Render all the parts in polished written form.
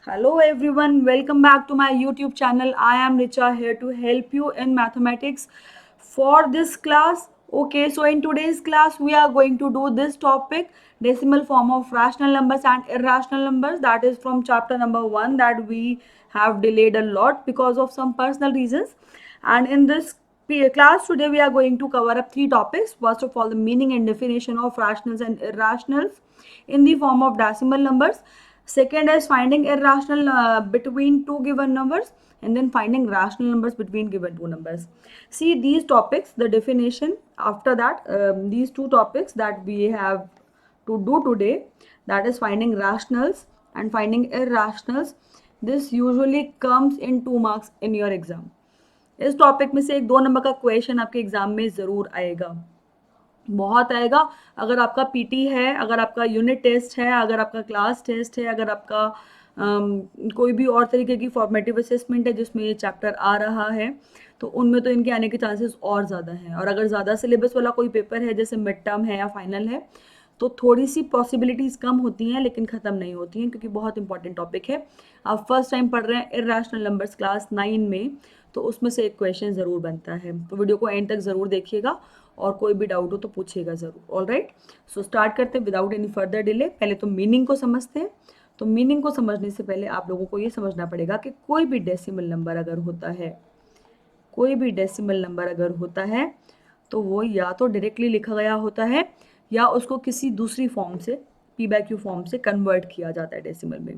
Hello everyone, welcome back to my YouTube channel. I am Richa here to help you in mathematics for this class. Okay, so in today's class we are going to do this topic, decimal form of rational numbers and irrational numbers. That is from chapter number 1 that we have delayed a lot because of some personal reasons. And in this class today we are going to cover up three topics. First of all, the meaning and definition of rationals and irrationals in the form of decimal numbers. Second is finding irrational between two given numbers, and then finding rational numbers between given two numbers. See these topics, the definition. After that, these two topics that we have to do today, that is finding rationals and finding irrationals. This usually comes in 2 marks in your exam. इस topic में से एक 2 number का question आपके exam में ज़रूर आएगा, बहुत आएगा। अगर आपका पीटी है, अगर आपका यूनिट टेस्ट है, अगर आपका क्लास टेस्ट है, अगर आपका कोई भी और तरीके की फॉर्मेटिव असेसमेंट है जिसमें ये चैप्टर आ रहा है, तो उनमें तो इनके आने के चांसेस और ज़्यादा हैं। और अगर ज़्यादा सिलेबस वाला कोई पेपर है जैसे मिड टर्म है या फाइनल है, तो थोड़ी सी पॉसिबिलिटीज़ कम होती हैं लेकिन ख़त्म नहीं होती हैं, क्योंकि बहुत इंपॉर्टेंट टॉपिक है। आप फर्स्ट टाइम पढ़ रहे हैं इर्रेशनल नंबर्स क्लास 9 में, तो उसमें से एक क्वेश्चन ज़रूर बनता है। तो वीडियो को एंड तक ज़रूर देखिएगा और कोई भी डाउट हो तो पूछिएगा ज़रूर। ऑल राइट, सो स्टार्ट करते हैं विदाउट एनी फर्दर डिले। पहले तो मीनिंग को समझते हैं। तो मीनिंग को समझने से पहले आप लोगों को ये समझना पड़ेगा कि कोई भी डेसिमल नंबर अगर होता है, कोई भी डेसिमल नंबर अगर होता है तो वो या तो डायरेक्टली लिखा गया होता है या उसको किसी दूसरी फॉर्म से, पी बाय क्यू फॉर्म से कन्वर्ट किया जाता है डेसिमल में।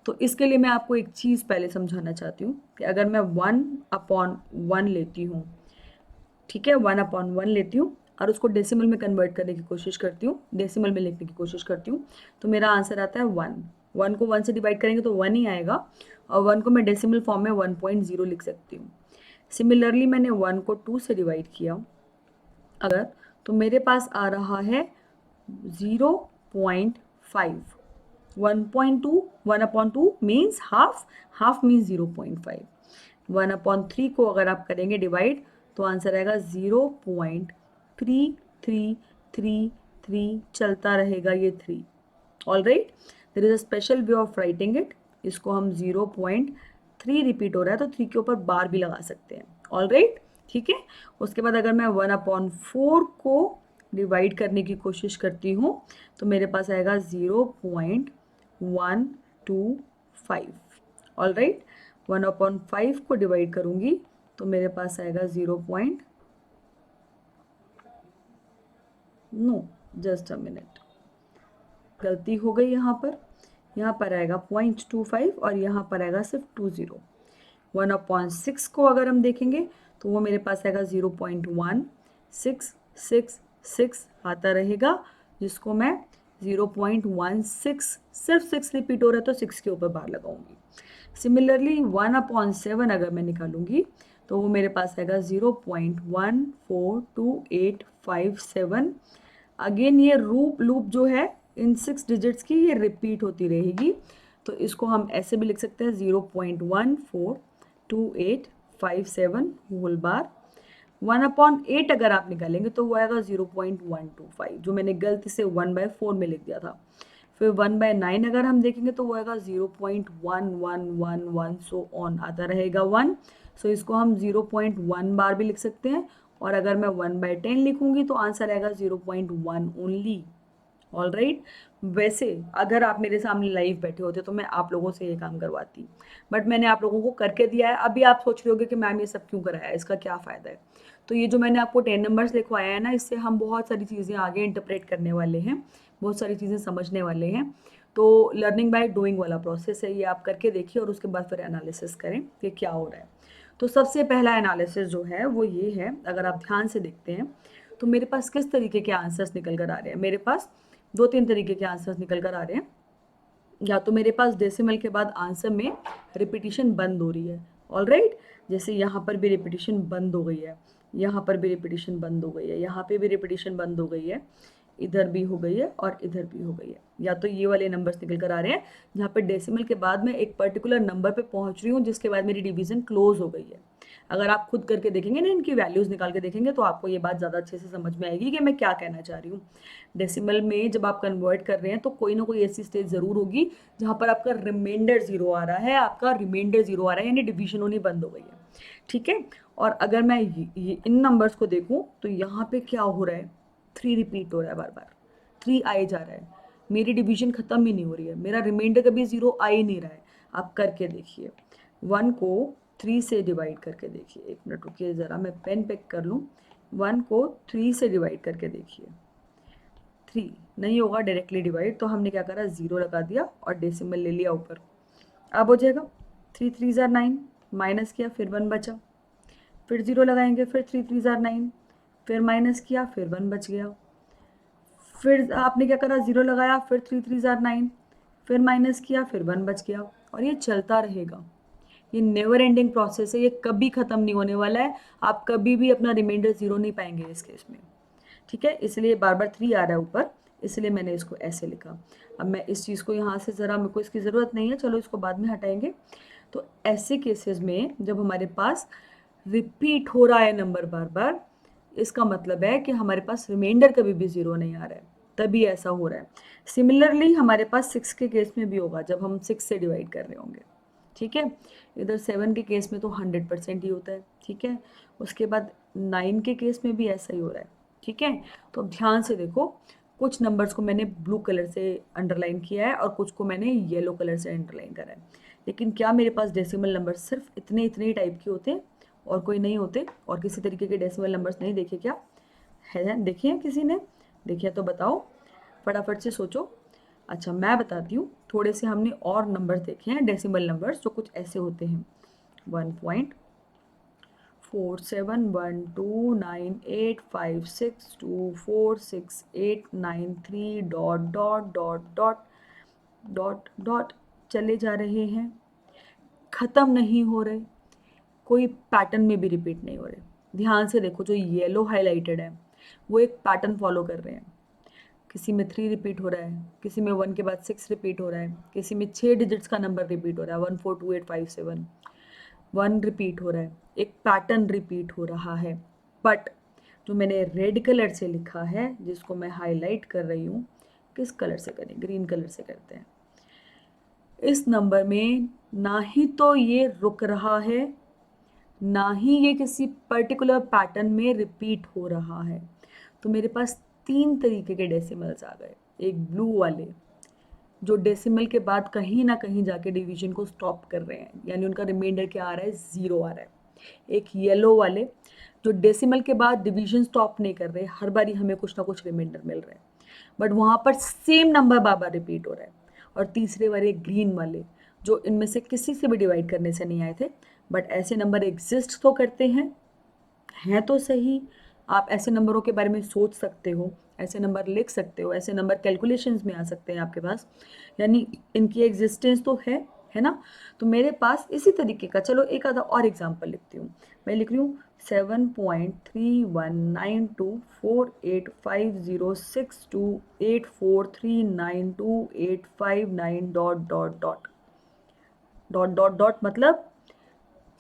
तो इसके लिए मैं आपको एक चीज़ पहले समझाना चाहती हूँ कि अगर मैं 1/1 लेती हूँ, ठीक है, 1/1 लेती हूँ और उसको डेसिमल में कन्वर्ट करने की कोशिश करती हूँ, डेसिमल में लिखने की कोशिश करती हूँ, तो मेरा आंसर आता है 1। 1 को 1 से डिवाइड करेंगे तो 1 ही आएगा, और 1 को मैं डेसिमल फॉर्म में 1.0 लिख सकती हूँ। सिमिलरली मैंने 1 को 2 से डिवाइड किया अगर, तो मेरे पास आ रहा है 0.5। 1.2, 1/2 मीन्स हाफ, हाफ मीन्स 0.5। 1/3 को अगर आप करेंगे डिवाइड तो आंसर आएगा 0.3333, चलता रहेगा ये 3। All right, there is a special way of writing it. इसको हम 0.3 रिपीट हो रहा है तो 3 के ऊपर बार भी लगा सकते हैं। ऑल राइट, ठीक है। उसके बाद अगर मैं 1/4 को डिवाइड करने की कोशिश करती हूँ तो मेरे पास आएगा 0.125। ऑल राइट, 1/5 को डिवाइड करूँगी तो मेरे पास आएगा जस्ट अ मिनट, गलती हो गई यहाँ पर आएगा 0.25 और यहाँ पर आएगा सिर्फ 20। 1/6 को अगर हम देखेंगे तो वो मेरे पास आएगा 0.1666 आता रहेगा, जिसको मैं 0.16, सिर्फ 6 रिपीट हो रहा है तो 6 के ऊपर बार लगाऊंगी। सिमिलरली 1/7 अगर मैं निकालूंगी तो वो मेरे पास आएगा 0.142857। अगेन ये लूप जो है इन 6 डिजिट्स की, ये रिपीट होती रहेगी, तो इसको हम ऐसे भी लिख सकते हैं 0.142857 होल बार। 1/8 अगर आप निकालेंगे तो वो आएगा 0.125, जो मैंने गलती से 1/4 में लिख दिया था। फिर 1/9 अगर हम देखेंगे तो वो आएगा 0.1111, सो ऑन आता रहेगा 1। सो इसको हम 0.1 बार भी लिख सकते हैं, और अगर मैं 1/10 लिखूंगी तो आंसर आएगा 0.1 ओनली। ऑल राइट, वैसे अगर आप मेरे सामने लाइव बैठे होते तो मैं आप लोगों से ये काम करवाती, बट मैंने आप लोगों को करके दिया है। अभी आप सोच रहे होगे कि मैम ये सब क्यों कराया, इसका क्या फ़ायदा है। तो ये जो मैंने आपको 10 नंबर्स लिखवाया है ना, इससे हम बहुत सारी चीज़ें आगे इंटरप्रेट करने वाले हैं, बहुत सारी चीज़ें समझने वाले हैं। तो लर्निंग बाय डूइंग वाला प्रोसेस है, ये आप करके देखिए और उसके बाद फिर एनालिसिस करें कि क्या हो रहा है। तो सबसे पहला एनालिसिस जो है वो ये है, अगर आप ध्यान से देखते हैं तो मेरे पास किस तरीके के आंसर्स निकल कर आ रहे हैं। मेरे पास 2-3 तरीके के आंसर्स निकल कर आ रहे हैं। या तो मेरे पास डेसिमल के बाद आंसर में रिपीटिशन बंद हो रही है। ऑल राइट, जैसे यहाँ पर भी रिपीटिशन बंद हो गई है, यहाँ पर भी रिपीटिशन बंद हो गई है, यहाँ पे भी रिपीटिशन बंद हो गई है। इधर भी हो गई है और इधर भी हो गई है, या तो ये वाले नंबर्स निकल कर आ रहे हैं जहाँ पे डेसिमल के बाद मैं एक पर्टिकुलर नंबर पे पहुँच रही हूँ जिसके बाद मेरी डिवीजन क्लोज हो गई है। अगर आप खुद करके देखेंगे ना, इनकी वैल्यूज़ निकाल के देखेंगे तो आपको ये बात ज़्यादा अच्छे से समझ में आएगी कि मैं क्या कहना चाह रही हूँ। डेसिमल में जब आप कन्वर्ट कर रहे हैं तो कोई ना कोई ऐसी स्टेज ज़रूर होगी जहाँ पर आपका रिमाइंडर ज़ीरो आ रहा है, आपका रिमाइंडर ज़ीरो आ रहा है, यानी डिवीजन होनी बंद हो गई है। ठीक है, और अगर मैं इन नंबर्स को देखूँ तो यहाँ पे क्या हो रहा है, 3 रिपीट हो रहा है, बार बार 3 आए जा रहा है, मेरी डिवीजन ख़त्म ही नहीं हो रही है, मेरा रिमाइंडर कभी ज़ीरो आ ही नहीं रहा है। आप करके देखिए, 1 को 3 से डिवाइड करके देखिए। एक मिनट रुकिए ज़रा, मैं पेन पिक कर लूँ। 1 को 3 से डिवाइड करके देखिए, 3 नहीं होगा डायरेक्टली डिवाइड, तो हमने क्या करा, ज़ीरो लगा दिया और डेसिमल ले लिया ऊपर। अब हो जाएगा 3 3 ज़ार 9, माइनस किया फिर 1 बचा, फिर ज़ीरो लगाएंगे, फिर 3 3 ज़ार 9, फिर माइनस किया फिर 1 बच गया, फिर आपने क्या करा, ज़ीरो लगाया, फिर 3 3 ज़ार 9, फिर माइनस किया फिर 1 बच गया, और ये चलता रहेगा। ये नेवर एंडिंग प्रोसेस है, ये कभी ख़त्म नहीं होने वाला है। आप कभी भी अपना रिमाइंडर ज़ीरो नहीं पाएंगे इस केस में। ठीक है, इसलिए बार बार 3 आ रहा है ऊपर, इसलिए मैंने इसको ऐसे लिखा। अब मैं इस चीज़ को यहाँ से ज़रा, मेरे को इसकी ज़रूरत नहीं है, चलो इसको बाद में हटाएंगे। तो ऐसे केसेस में जब हमारे पास रिपीट हो रहा है नंबर बार बार, इसका मतलब है कि हमारे पास रिमाइंडर कभी भी ज़ीरो नहीं आ रहा है, तभी ऐसा हो रहा है। सिमिलरली हमारे पास 6 के केस में भी होगा जब हम 6 से डिवाइड कर रहे होंगे। ठीक है, इधर 7 के केस में तो 100% ही होता है। ठीक है, उसके बाद 9 के केस में भी ऐसा ही हो रहा है। ठीक है, तो अब ध्यान से देखो, कुछ नंबर्स को मैंने ब्लू कलर से अंडरलाइन किया है और कुछ को मैंने येलो कलर से अंडरलाइन करा है। लेकिन क्या मेरे पास डेसिमल नंबर सिर्फ इतने इतने ही टाइप के होते हैं और कोई नहीं होते, और किसी तरीके के डेसिमल नंबर्स नहीं देखे क्या है? देखे हैं किसी ने? देखिए तो बताओ, फटाफट से सोचो। अच्छा मैं बताती हूँ, थोड़े से हमने और नंबर्स देखे हैं डेसिमल नंबर्स, जो कुछ ऐसे होते हैं, 1.47129856246893 dot dot dot dot dot dot चले जा रहे हैं, ख़त्म नहीं हो रहे, कोई पैटर्न में भी रिपीट नहीं हो रहे। ध्यान से देखो, जो येलो हाईलाइटेड है वो एक पैटर्न फॉलो कर रहे हैं। किसी में 3 रिपीट हो रहा है, किसी में 1 के बाद 6 रिपीट हो रहा है, किसी में 6 डिजिट्स का नंबर रिपीट हो रहा है, 142857, 1 रिपीट हो रहा है, एक पैटर्न रिपीट हो रहा है। बट जो मैंने रेड कलर से लिखा है, जिसको मैं हाईलाइट कर रही हूँ, किस कलर से करें, ग्रीन कलर से करते हैं। इस नंबर में ना ही तो ये रुक रहा है, ना ही ये किसी पर्टिकुलर पैटर्न में रिपीट हो रहा है। तो मेरे पास 3 तरीके के डेसिमल्स आ गए। एक ब्लू वाले, जो डेसिमल के बाद कहीं ना कहीं जाके डिवीजन को स्टॉप कर रहे हैं, यानी उनका रिमाइंडर क्या आ रहा है, ज़ीरो आ रहा है। एक येलो वाले, जो डेसिमल के बाद डिवीजन स्टॉप नहीं कर रहे, हर बारी हमें कुछ ना कुछ रिमाइंडर मिल रहा है, बट वहाँ पर सेम नंबर बार बार रिपीट हो रहा है। और तीसरे वाले ग्रीन वाले, जो इनमें से किसी से भी डिवाइड करने से नहीं आए थे, बट ऐसे नंबर एग्जिस्ट तो करते हैं तो सही। आप ऐसे नंबरों के बारे में सोच सकते हो, ऐसे नंबर लिख सकते हो, ऐसे नंबर कैलकुलेशंस में आ सकते हैं आपके पास, यानी इनकी एग्जिस्टेंस तो है ना। तो मेरे पास इसी तरीके का, चलो एक आधा और एग्जांपल लिखती हूँ। मैं लिख रही हूँ 7.319248506284392859 dot dot dot dot dot dot, मतलब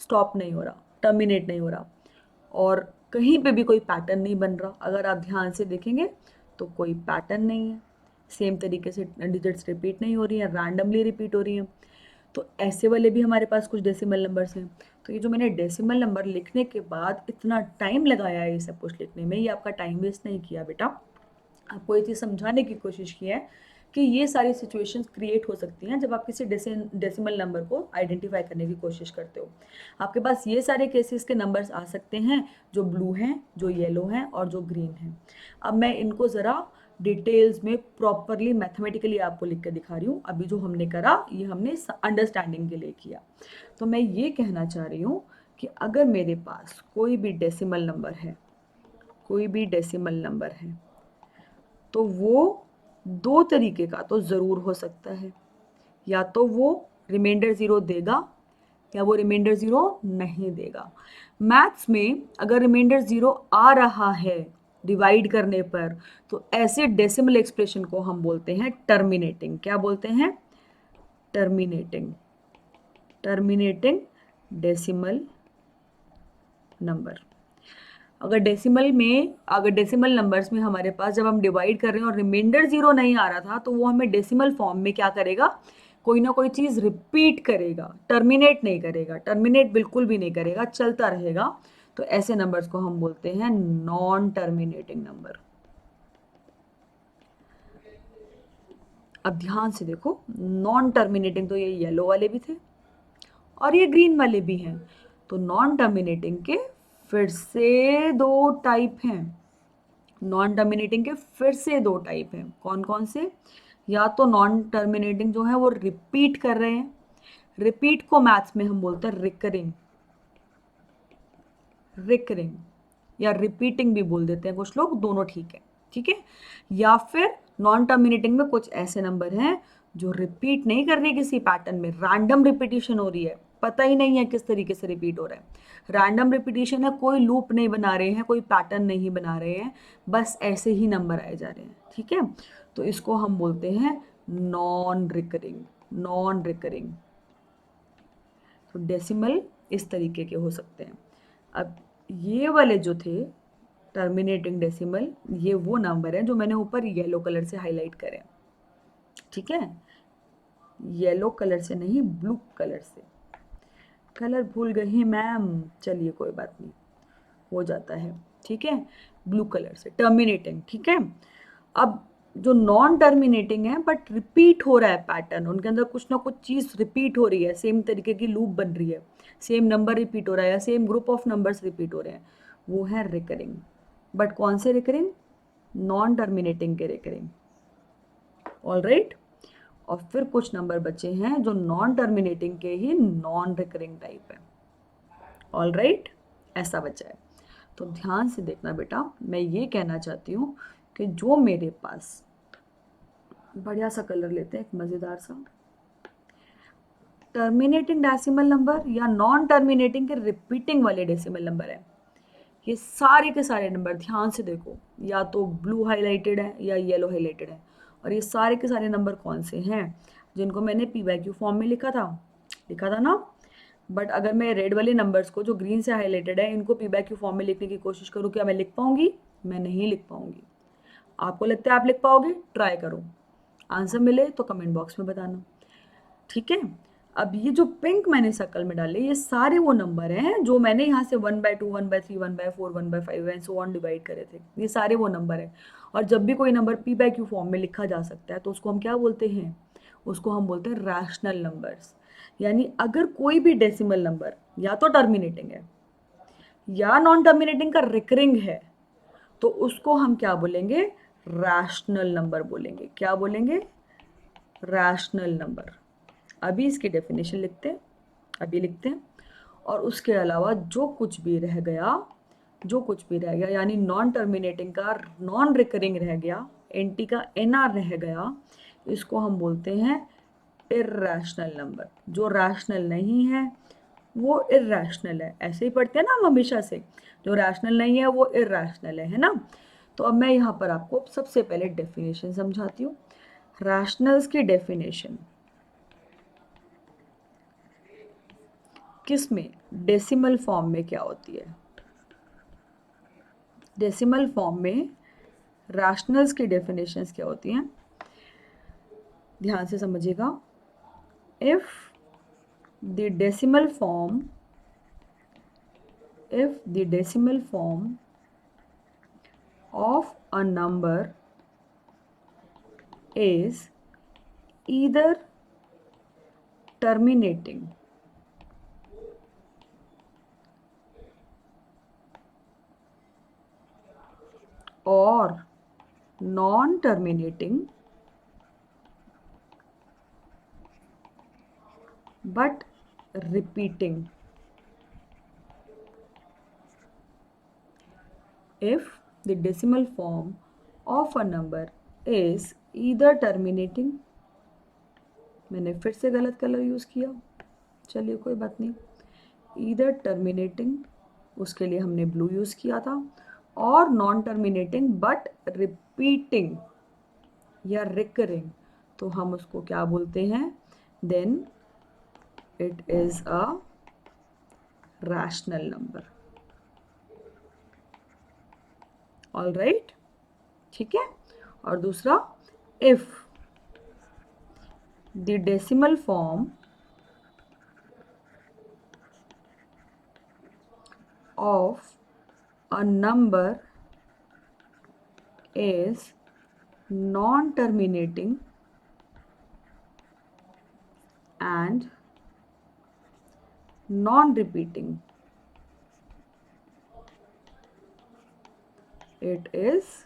स्टॉप नहीं हो रहा, टर्मिनेट नहीं हो रहा, और कहीं पे भी कोई पैटर्न नहीं बन रहा। अगर आप ध्यान से देखेंगे तो कोई पैटर्न नहीं है, सेम तरीके से डिजिट्स रिपीट नहीं हो रही हैं, रैंडमली रिपीट हो रही हैं। तो ऐसे वाले भी हमारे पास कुछ डेसिमल नंबर्स हैं। तो ये जो मैंने डेसिमल नंबर लिखने के बाद इतना टाइम लगाया है ये सब कुछ लिखने में, ये आपका टाइम वेस्ट नहीं किया बेटा, आपको ये चीज़ समझाने की कोशिश की है कि ये सारी सिचुएशंस क्रिएट हो सकती हैं जब आप किसी डेसिमल नंबर को आइडेंटिफाई करने की कोशिश करते हो। आपके पास ये सारे केसेस के नंबर्स आ सकते हैं, जो ब्लू हैं, जो येलो हैं और जो ग्रीन हैं। अब मैं इनको ज़रा डिटेल्स में प्रॉपरली मैथमेटिकली आपको लिख कर दिखा रही हूँ। अभी जो हमने करा ये हमने अंडरस्टैंडिंग के लिए किया। तो मैं ये कहना चाह रही हूँ कि अगर मेरे पास कोई भी डेसिमल नंबर है, कोई भी डेसिमल नंबर है, तो वो 2 तरीके का तो ज़रूर हो सकता है। या तो वो रिमाइंडर ज़ीरो देगा या वो रिमाइंडर ज़ीरो नहीं देगा। मैथ्स में अगर रिमाइंडर ज़ीरो आ रहा है डिवाइड करने पर, तो ऐसे डेसिमल एक्सप्रेशन को हम बोलते हैं टर्मिनेटिंग। क्या बोलते हैं? टर्मिनेटिंग। Terminating decimal number. अगर डेसिमल नंबर्स में हमारे पास जब हम डिवाइड कर रहे हैं और रिमाइंडर जीरो नहीं आ रहा था, तो वो हमें डेसिमल फॉर्म में क्या करेगा? कोई ना कोई चीज़ रिपीट करेगा, टर्मिनेट नहीं करेगा। टर्मिनेट बिल्कुल भी नहीं करेगा, चलता रहेगा। तो ऐसे नंबर्स को हम बोलते हैं नॉन टर्मिनेटिंग नंबर। अब ध्यान से देखो, नॉन टर्मिनेटिंग तो ये येलो वाले भी थे और ये ग्रीन वाले भी हैं। तो नॉन टर्मिनेटिंग के फिर से दो टाइप हैं। नॉन टर्मिनेटिंग के फिर से दो टाइप हैं। कौन कौन से? या तो नॉन टर्मिनेटिंग जो है वो रिपीट कर रहे हैं। रिपीट को मैथ्स में हम बोलते हैं रिकरिंग। रिकरिंग या रिपीटिंग भी बोल देते हैं कुछ लोग, दोनों ठीक है। ठीक है। या फिर नॉन टर्मिनेटिंग में कुछ ऐसे नंबर हैं जो रिपीट नहीं कर रही किसी पैटर्न में, रैंडम रिपीटिशन हो रही है, पता ही नहीं है किस तरीके से रिपीट हो रहा है। रैंडम रिपीटिशन है, कोई लूप नहीं बना रहे हैं, कोई पैटर्न नहीं बना रहे हैं, बस ऐसे ही नंबर आए जा रहे हैं। ठीक है। तो इसको हम बोलते हैं नॉन रिकरिंग। Non recurring. तो डेसिमल इस तरीके के हो सकते हैं। अब ये वाले जो थे टर्मिनेटिंग डेसिमल, ये वो नंबर है जो मैंने ऊपर येलो कलर से हाईलाइट करे। ठीक है। येलो कलर से नहीं, ब्लू कलर से। कलर भूल गई मैम, चलिए कोई बात नहीं, हो जाता है। ठीक है। ब्लू कलर से टर्मिनेटिंग। ठीक है। अब जो नॉन टर्मिनेटिंग है बट रिपीट हो रहा है पैटर्न, उनके अंदर कुछ ना कुछ चीज़ रिपीट हो रही है, सेम तरीके की लूप बन रही है, सेम नंबर रिपीट हो रहा है या same group of numbers repeat हो रहे हैं, वो है रिकरिंग। बट कौन से रिकरिंग? नॉन टर्मिनेटिंग के रिकरिंग। All right. और फिर कुछ नंबर बचे हैं जो नॉन टर्मिनेटिंग के ही नॉन रिकरिंग टाइप है। All right. ऐसा बचा है। तो ध्यान से देखना बेटा, मैं ये कहना चाहती हूँ कि जो मेरे पास, बढ़िया सा कलर लेते हैं एक मज़ेदार सा, टर्मिनेटिंग डेसिमल नंबर या नॉन टर्मिनेटिंग के रिपीटिंग वाले डेसिमल नंबर है, ये सारे के सारे नंबर ध्यान से देखो, या तो ब्लू हाईलाइटेड है या येलो हाईलाइटेड है। और ये सारे के सारे नंबर कौन से हैं? जिनको मैंने पी वाई क्यू फॉर्म में लिखा था ना। बट अगर मैं रेड वाले नंबर्स को जो ग्रीन से हाईलाइटेड है, इनको पी वाई क्यू फॉर्म में लिखने की कोशिश करूँ, क्या मैं लिख पाऊंगी? मैं नहीं लिख पाऊंगी। आपको लगता है आप लिख पाओगे? ट्राई करो, आंसर मिले तो कमेंट बॉक्स में बताना। ठीक है। अब ये जो पिंक मैंने सर्कल में डाले, ये सारे वो नंबर हैं जो मैंने यहाँ से 1/2, 1/3, 1/4, 1/5 एंड सो ऑन डिवाइड करे थे। ये सारे वो नंबर हैं। और जब भी कोई number P by Q form में लिखा जा सकता है, तो उसको हम क्या बोलते हैं? उसको हम बोलते हैं रैशनल नंबर्स। यानी अगर कोई भी डेसिमल नंबर या तो टर्मिनेटिंग है या नॉन टर्मिनेटिंग का रिकरिंग है, तो उसको हम क्या बोलेंगे? रैशनल नंबर बोलेंगे। क्या बोलेंगे? Rational number. अभी इसकी डेफिनेशन लिखते हैं, अभी लिखते हैं। और उसके अलावा जो कुछ भी रह गया, यानी नॉन टर्मिनेटिंग का नॉन रिकरिंग रह गया, एनटी का एनआर रह गया, इसको हम बोलते हैं इर्रेशनल नंबर। जो रैशनल नहीं है वो इर्रेशनल है। ऐसे ही पढ़ते हैं ना हम हमेशा से, जो रैशनल नहीं है वो इर्रेशनल है ना। तो अब मैं यहाँ पर आपको सबसे पहले डेफिनेशन समझाती हूँ। रैशनल्स की डेफिनेशन किस में? डेसिमल फॉर्म में क्या होती है? डेसिमल फॉर्म में रैशनल्स की डेफिनेशंस क्या होती हैं? ध्यान से समझिएगा। If the decimal form of a number is either terminating or non-terminating but repeating. If the decimal form of a number is either terminating, मैंने फिर से गलत कलर यूज़ किया, चलिए कोई बात नहीं, ईदर टर्मिनेटिंग, उसके लिए हमने ब्लू यूज़ किया था, और नॉन टर्मिनेटिंग बट रिपीटिंग या रिकरिंग, तो हम उसको क्या बोलते हैं? Then it is a rational number. All right, ठीक है। और दूसरा, if the decimal form of a number is non-terminating and non-repeating, it is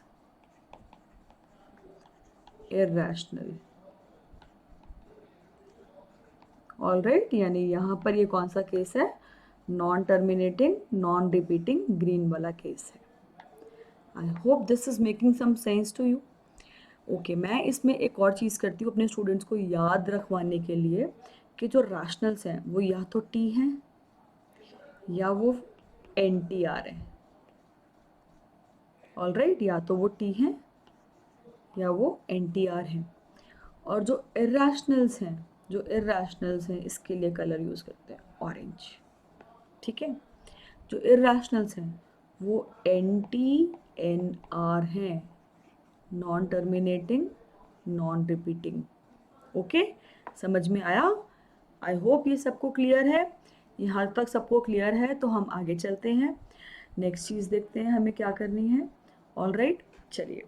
irrational। All right, यानी यहाँ पर ये कौन सा केस है? Non terminating, non repeating, green वाला केस है। I hope this is making some sense to you. Okay, मैं इसमें एक और चीज़ करती हूँ अपने स्टूडेंट्स को याद रखवाने के लिए कि जो रैशनल्स हैं वो या तो टी हैं या वो एन टी आर हैं। ऑल राइट, या तो वो टी हैं या वो एन टी आर हैं। और जो इर्रेशनल्स हैं इसके लिए कलर यूज़ करते हैं ऑरेंज, ठीक है। जो इर्रेशनल्स हैं वो एन टी एन आर हैं, non terminating, non repeating. Okay, समझ में आया? आई होप ये सबको क्लियर है। यहाँ तक सबको क्लियर है तो हम आगे चलते हैं, नेक्स्ट चीज़ देखते हैं हमें क्या करनी है। ऑल राइट, चलिए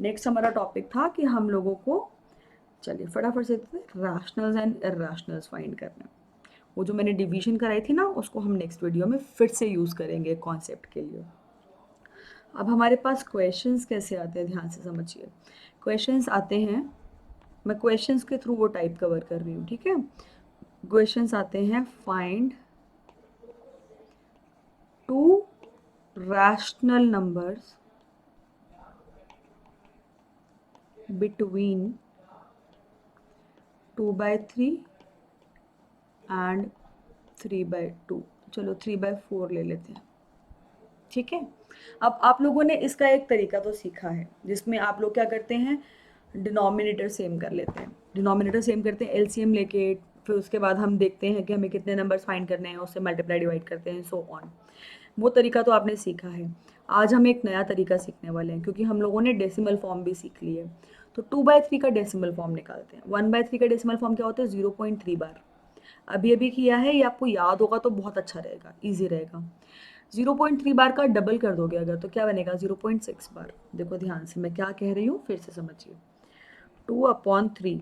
नेक्स्ट हमारा टॉपिक था कि हम लोगों को, चलिए फटाफट से रैशनल्स एंड इर्रेशनल्स फाइंड करना। वो जो मैंने डिवीजन कराई थी ना, उसको हम नेक्स्ट वीडियो में फिर से यूज़ करेंगे कॉन्सेप्ट के लिए। अब हमारे पास क्वेश्चंस कैसे आते हैं, ध्यान से समझिए। क्वेश्चंस आते हैं, मैं क्वेश्चंस के थ्रू वो टाइप कवर कर रही हूँ, ठीक है। क्वेश्चंस आते हैं, find to rational numbers between 2/3 and 3/2। चलो 3/4 ले लेते हैं, ठीक है। अब आप लोगों ने इसका एक तरीका तो सीखा है जिसमें आप लोग क्या करते हैं, डिनोमिनेटर सेम कर लेते हैं। डिनोमिनेटर सेम करते हैं एलसीएम लेके, फिर उसके बाद हम देखते हैं कि हमें कितने नंबर्स फाइंड करने हैं, उससे मल्टीप्लाई डिवाइड करते हैं, सो ऑन। वो तरीका तो आपने सीखा है। आज हम एक नया तरीका सीखने वाले हैं क्योंकि हम लोगों ने डेसिमल फॉर्म भी सीख ली है। तो 2/3 का डेसिमल फॉर्म निकालते हैं। 1/3 का डेसिमल फॉर्म क्या होता है? 0.3 बार। अभी अभी किया है, ये आपको याद होगा तो बहुत अच्छा रहेगा, ईजी रहेगा। 0.3 बार का डबल कर दोगे अगर, तो क्या बनेगा? 0.6 बार। देखो ध्यान से मैं क्या कह रही हूँ, फिर से समझिए। 2/3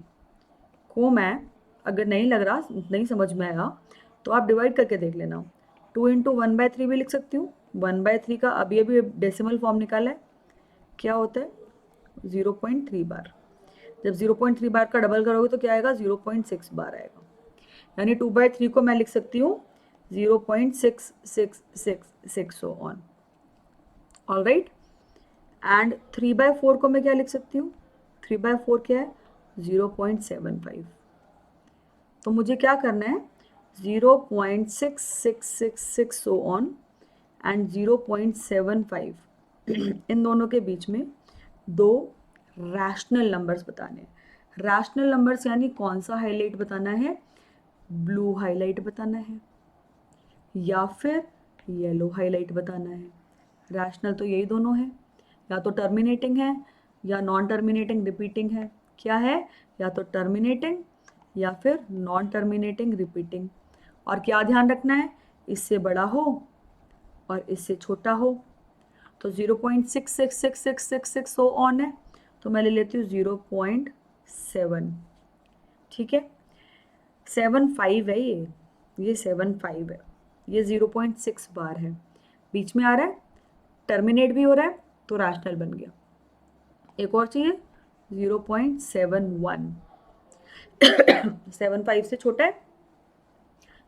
को मैं, अगर नहीं लग रहा, नहीं समझ में आया, तो आप डिवाइड करके देख लेना। 2 इंटू 1/3 भी लिख सकती हूँ। 1/3 का अभी अभी डेसिमल फॉर्म निकाला है, क्या होता है? 0.3 बार। जब 0.3 बार का डबल करोगे तो क्या आएगा? 0.6 बार आएगा। यानी 2/3 को मैं लिख सकती हूँ 0.6666 so on. All right, and 3/4 को मैं क्या लिख सकती हूँ? 3/4 क्या है? 0.75। तो मुझे क्या करना है? 0.6666 सो ऑन एंड 0.75 इन दोनों के बीच में दो रैशनल नंबर्स बताने हैं। रैशनल नंबर्स यानी कौन सा हाईलाइट बताना है? ब्लू हाईलाइट बताना है या फिर येलो हाईलाइट बताना है। रैशनल तो यही दोनों है, या तो टर्मिनेटिंग है या नॉन टर्मिनेटिंग रिपीटिंग है। क्या है? या तो टर्मिनेटिंग या फिर नॉन टर्मिनेटिंग रिपीटिंग। और क्या ध्यान रखना है? इससे बड़ा हो और इससे छोटा हो। तो 0.666666 सो ऑन है, तो मैं ले लेती हूँ 0.7, ठीक है। 7.5 है ये 7.5 है, ये 0.6 बार है, बीच में आ रहा है, टर्मिनेट भी हो रहा है, तो रैशनल बन गया। एक और चाहिए 0.71 7.5 से छोटा है,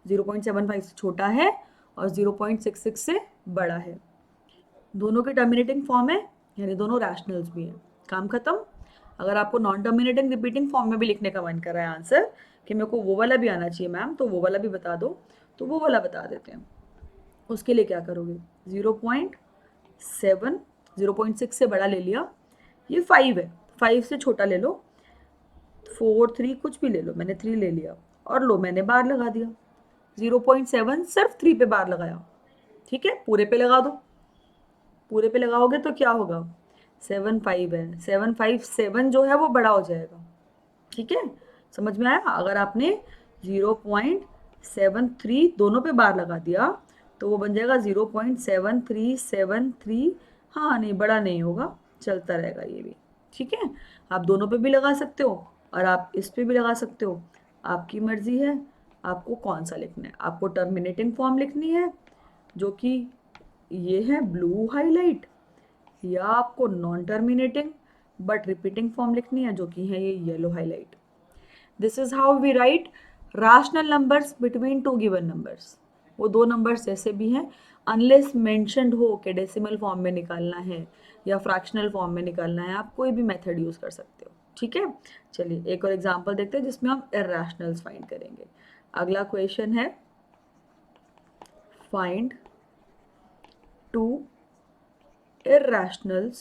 0.75 से छोटा है और 0.66 से बड़ा है। दोनों के टर्मिनेटिंग फॉर्म है, यानी दोनों रैशनल्स भी हैं। काम खत्म। अगर आपको नॉन टर्मिनेटिंग रिपीटिंग फॉर्म में भी लिखने का मन कर रहा है आंसर कि मेरे को वो वाला भी आना चाहिए मैम, तो वो वाला भी बता दो, तो वो वाला बता देते हैं। उसके लिए क्या करोगे? 0.75 0.6 से बड़ा ले लिया, ये 5 है, 5 से छोटा ले लो, 4 3 कुछ भी ले लो, मैंने 3 ले लिया और लो मैंने बार लगा दिया। 0.7 सिर्फ 3 पे बार लगाया, ठीक है, पूरे पे लगा दो, पूरे पे लगाओगे तो क्या होगा, 7 5 है, 7 5 7 जो है वो बड़ा हो जाएगा, ठीक है, समझ में आया। अगर आपने 0.73 दोनों पे बार लगा दिया तो वो बन जाएगा 0.7373। हाँ नहीं, बड़ा नहीं होगा, चलता रहेगा ये भी, ठीक है। आप दोनों पे भी लगा सकते हो और आप इस पे भी लगा सकते हो, आपकी मर्जी है आपको कौन सा लिखना है। आपको टर्मिनेटिंग फॉर्म लिखनी है जो कि ये है ब्लू हाईलाइट, या आपको non terminating but repeating form लिखनी है जो कि है ये yellow highlight. This is how we write rational numbers between two given numbers. वो दो नंबर्स जैसे भी हैं, अनलेस मेंशनड हो कि डेसिमल फॉर्म में निकालना है या फ्रैक्शनल फॉर्म में निकालना है, आप कोई भी मेथड यूज कर सकते हो, ठीक है। चलिए एक और एग्जांपल देखते हैं जिसमें हम इरैशनल्स फाइंड करेंगे। अगला क्वेश्चन है find to irrationals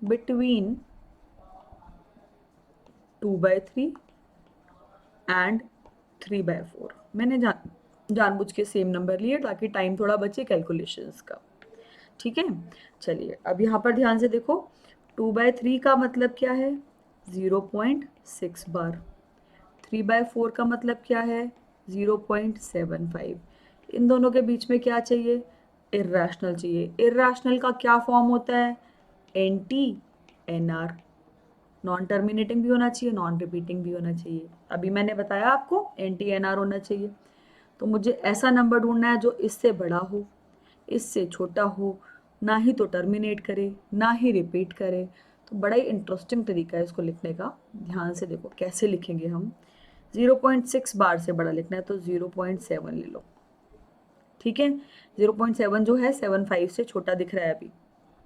between 2/3 and 3/4। मैंने जानबूझ के सेम नंबर लिए ताकि टाइम थोड़ा बचे कैलकुलेशंस का, ठीक है। चलिए अब यहाँ पर ध्यान से देखो, 2/3 का मतलब क्या है, 0.6 बार, 3/4 का मतलब क्या है, 0.75। इन दोनों के बीच में क्या चाहिए, इर्राशनल चाहिए। इर्राशनल का क्या फॉर्म होता है, N T N R, non terminating भी होना चाहिए, नॉन रिपीटिंग भी होना चाहिए। अभी मैंने बताया आपको एन टी एन आर होना चाहिए। तो मुझे ऐसा नंबर ढूंढना है जो इससे बड़ा हो, इससे छोटा हो, ना ही तो टर्मिनेट करे ना ही रिपीट करे। तो बड़ा ही इंटरेस्टिंग तरीका है इसको लिखने का, ध्यान से देखो कैसे लिखेंगे हम। 0.6 बार से बड़ा लिखना है तो 0.7 ले लो, ठीक है। 0.7 जो है 7.5 से छोटा दिख रहा है अभी,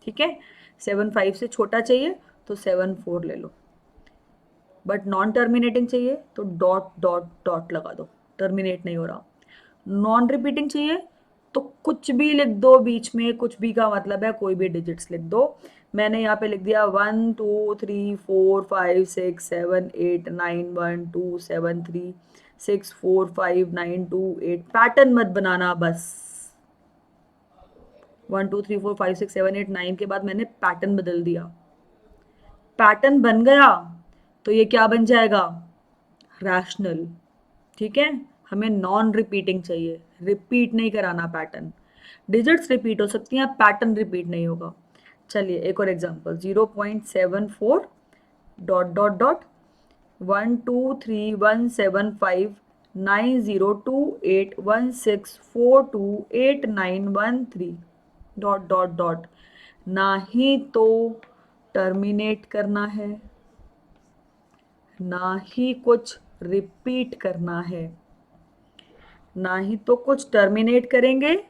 ठीक है। 7.5 से छोटा चाहिए तो 7.4 ले लो, बट नॉन टर्मिनेटिंग चाहिए तो डॉट डॉट डॉट लगा दो, टर्मिनेट नहीं हो रहा। नॉन रिपीटिंग चाहिए तो कुछ भी लिख दो बीच में, कुछ भी का मतलब है कोई भी डिजिट्स लिख दो। मैंने यहाँ पे लिख दिया 1 2 3 4 5 6 7 8 9 1 2 7 3 6 4 5 9 2 8। पैटर्न मत बनाना बस, 1 2 3 4 5 6 7 8 9 के बाद मैंने पैटर्न बदल दिया, पैटर्न बन गया तो ये क्या बन जाएगा, रैशनल, ठीक है। हमें नॉन रिपीटिंग चाहिए, रिपीट नहीं कराना पैटर्न। डिजिट्स रिपीट हो सकती हैं, पैटर्न रिपीट नहीं होगा। चलिए एक और example, 0.74 dot dot dot 1 2 3 1 7 5 9 0 2 8 1 6 4 2 8 9 1 3 dot dot dot. ना ही तो टर्मिनेट करना है ना ही कुछ रिपीट करना है, ना ही तो कुछ टर्मिनेट करेंगे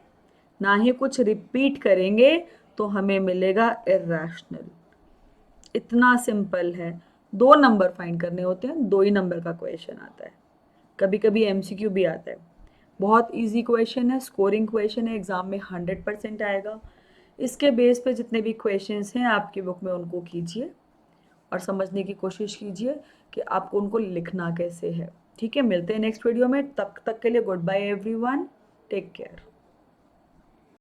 ना ही कुछ रिपीट करेंगे तो हमें मिलेगा इरैशनल। इतना सिंपल है। दो नंबर फाइंड करने होते हैं, दो ही नंबर का क्वेश्चन आता है, कभी कभी एमसीक्यू भी आता है। बहुत इजी क्वेश्चन है, स्कोरिंग क्वेश्चन है, एग्जाम में 100% आएगा। इसके बेस पे जितने भी क्वेश्चंस हैं आपकी बुक में उनको कीजिए और समझने की कोशिश कीजिए कि आपको उनको लिखना कैसे है, ठीक है। मिलते हैं नेक्स्ट वीडियो में, तब तक के लिए goodbye everyone, take care.